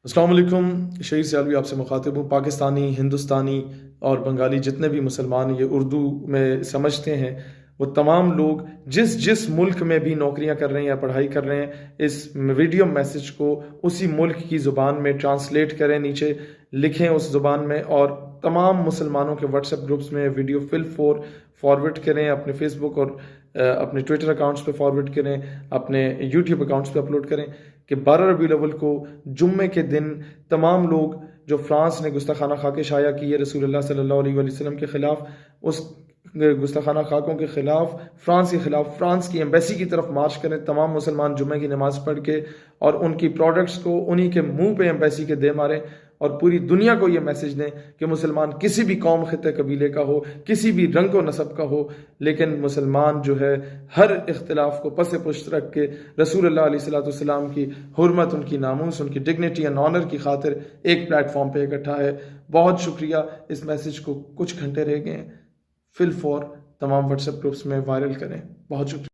السلام علیکم، شہید سیالوی آپ سے مخاطب ہوں۔ پاکستانی، ہندوستانی اور بنگالی جتنے بھی مسلمان یہ اردو میں سمجھتے ہیں، وہ تمام لوگ جس ملک میں بھی نوکریاں کر رہے ہیں یا پڑھائی کر رہے ہیں، اس ویڈیو میسج کو اسی ملک کی زبان میں ٹرانسلیٹ کریں، نیچے لکھیں اس زبان میں، اور تمام مسلمانوں کے واٹس ایپ گروپس میں ویڈیو فارورڈ کریں، اپنے فیس بک اور اپنے ٹویٹر اکاؤنٹس پہ فارورڈ کریں، اپنے یوٹیوب اکاؤنٹس پہ اپلوڈ کریں کہ 12 ربیع الاول کو جمعے کے دن تمام لوگ جو فرانس نے گستاخانہ خاکیں شائع کی ہے رسول اللہ صلی اللہ علیہ وسلم کے خلاف، اس گستاخانہ خاکوں کے خلاف، فرانس کے خلاف فرانس کی ایمبیسی کی طرف مارچ کریں۔ تمام مسلمان جمعے کی نماز پڑھ کے اور ان کی پروڈکٹس کو انہی کے منہ پہ ایمبیسی کے دے ماریں، اور پوری دنیا کو یہ میسج دیں کہ مسلمان کسی بھی قوم، خطے، قبیلے کا ہو، کسی بھی رنگ و نسب کا ہو، لیکن مسلمان جو ہے ہر اختلاف کو پس پشت رکھ کے رسول اللہ علیہ السلام کی حرمت، ان کی ناموس، ان کی ڈگنیٹی اینڈ آنر کی خاطر ایک پلیٹ فارم پہ اکٹھا ہے۔ بہت شکریہ۔ اس میسج کو کچھ گھنٹے رہ گئے ہیں، فل فور تمام واٹس ایپ گروپس میں وائرل کریں۔ بہت شکریہ۔